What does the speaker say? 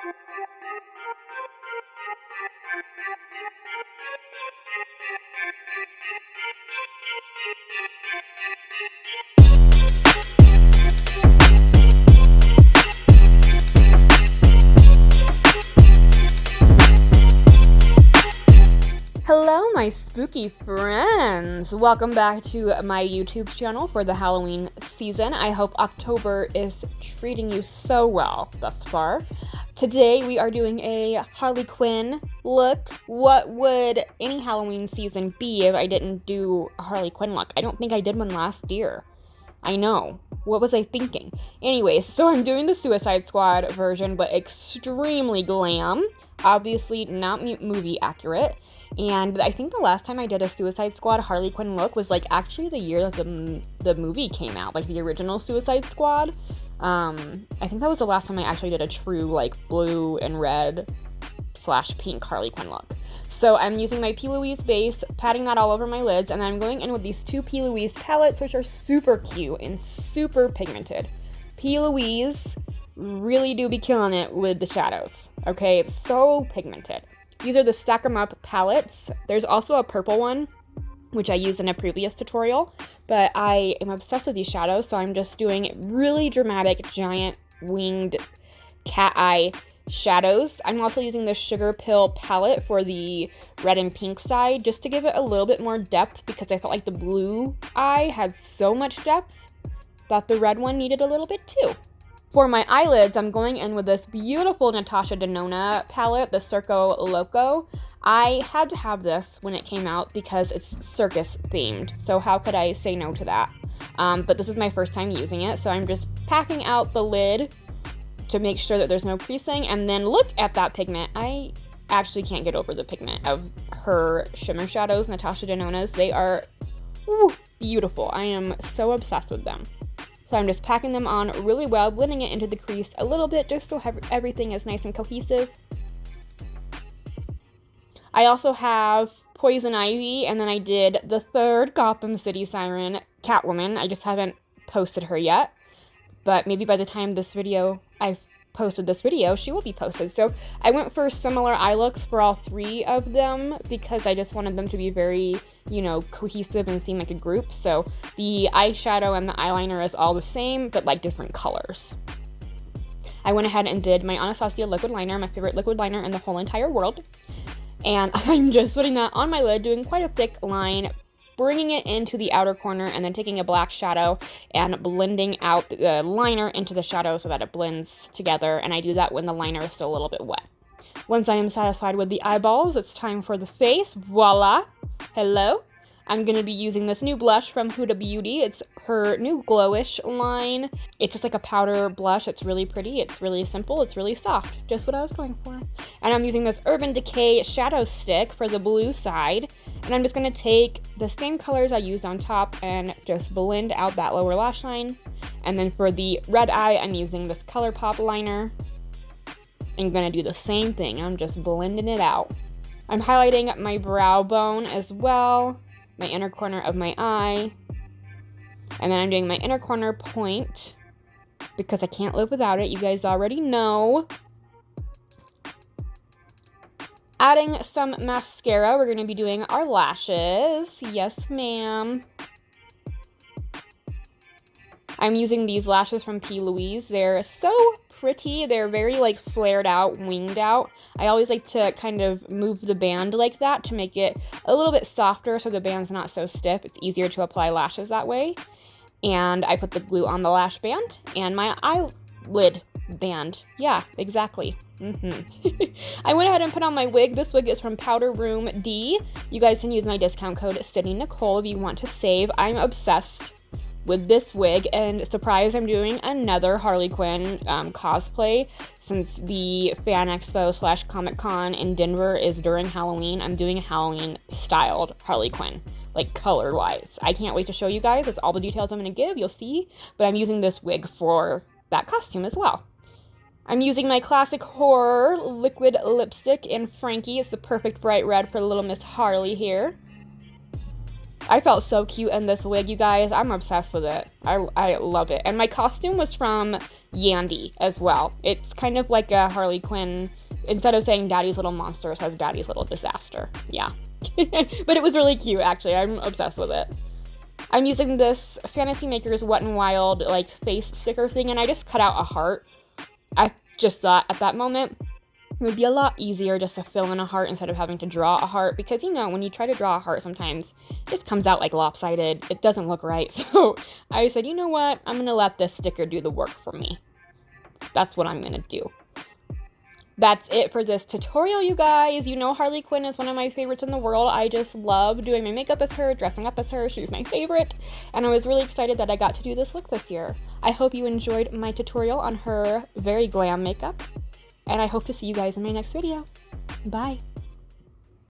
Hello, my spooky friends! Welcome back to my YouTube channel for the Halloween season. I hope October is treating you so well thus far. Today we are doing a Harley Quinn look. What would any Halloween season be if I didn't do a Harley Quinn look? I don't think I did one last year. I know. What was I thinking? Anyways, so I'm doing the Suicide Squad version, but extremely glam. Obviously not movie accurate. And I think the last time I did a Suicide Squad Harley Quinn look was like actually the year that the movie came out, like the original Suicide Squad. I think that was the last time I actually did a true like blue and red / pink Harley Quinn look. So I'm using my Plouise base, patting that all over my lids, and I'm going in with these two Plouise palettes, which are super cute and super pigmented. Plouise really do be killing it with the shadows, okay? It's so pigmented. These are the Stack 'em Up palettes. There's also a purple one, which I used in a previous tutorial, but I am obsessed with these shadows, so I'm just doing really dramatic, giant, winged cat eye shadows. I'm also using the Sugar Pill palette for the red and pink side, just to give it a little bit more depth, because I felt like the blue eye had so much depth that the red one needed a little bit too. For my eyelids, I'm going in with this beautiful Natasha Denona palette, the Circo Loco. I had to have this when it came out because it's circus themed, so how could I say no to that? But this is my first time using it, so I'm just packing out the lid to make sure that there's no creasing, and then look at that pigment. I actually can't get over the pigment of her shimmer shadows, Natasha Denona's. They are beautiful. I am so obsessed with them. So I'm just packing them on really well, blending it into the crease a little bit just so everything is nice and cohesive. I also have Poison Ivy, and then I did the third Gotham City Siren, Catwoman. I just haven't posted her yet, but maybe by the time I've posted this video, she will be posted. So I went for similar eye looks for all three of them because I just wanted them to be very, cohesive and seem like a group. So the eyeshadow and the eyeliner is all the same, but like different colors. I went ahead and did my Anastasia liquid liner, my favorite liquid liner in the whole entire world. And I'm just putting that on my lid, doing quite a thick line, bringing it into the outer corner, and then taking a black shadow and blending out the liner into the shadow so that it blends together. And I do that when the liner is still a little bit wet. Once I am satisfied with the eyeballs, it's time for the face. Voila! Hello! I'm going to be using this new blush from Huda Beauty. It's her new Glowish line. It's just like a powder blush. It's really pretty. It's really simple. It's really soft. Just what I was going for. And I'm using this Urban Decay shadow stick for the blue side. And I'm just going to take the same colors I used on top and just blend out that lower lash line. And then for the red eye, I'm using this Colourpop liner. I'm going to do the same thing. I'm just blending it out. I'm highlighting my brow bone as well, my inner corner of my eye. And then I'm doing my inner corner point because I can't live without it. You guys already know. Adding some mascara, we're going to be doing our lashes. Yes, ma'am. I'm using these lashes from Plouise. They're so pretty. They're very like flared out, winged out. I always like to kind of move the band like that to make it a little bit softer so the band's not so stiff. It's easier to apply lashes that way. And I put the glue on the lash band and my eyelid band. Yeah, exactly. I went ahead and put on my wig. This wig is from Powder Room D. You guys can use my discount code sydneynicole if you want to save. I'm obsessed with this wig, and surprise, I'm doing another Harley Quinn cosplay. Since the Fan Expo / Comic Con in Denver is during Halloween, I'm doing a Halloween styled Harley Quinn, like color wise. I can't wait to show you guys. That's all the details I'm going to give. You'll see. But I'm using this wig for that costume as well. I'm using my classic horror liquid lipstick in Frankie. It's the perfect bright red for little Miss Harley here. I felt so cute in this wig, you guys. I'm obsessed with it. I love it. And my costume was from Yandy as well. It's kind of like a Harley Quinn. Instead of saying Daddy's Little Monster, it says Daddy's Little Disaster. Yeah. But it was really cute, actually. I'm obsessed with it. I'm using this Fantasy Makers Wet n Wild like face sticker thing, and I just cut out a heart. I just thought at that moment it would be a lot easier just to fill in a heart instead of having to draw a heart, because, you know, when you try to draw a heart, sometimes it just comes out like lopsided. It doesn't look right. So I said, you know what? I'm going to let this sticker do the work for me. That's what I'm going to do. That's it for this tutorial, you guys. You know Harley Quinn is one of my favorites in the world. I just love doing my makeup as her, dressing up as her. She's my favorite. And I was really excited that I got to do this look this year. I hope you enjoyed my tutorial on her very glam makeup. And I hope to see you guys in my next video. Bye.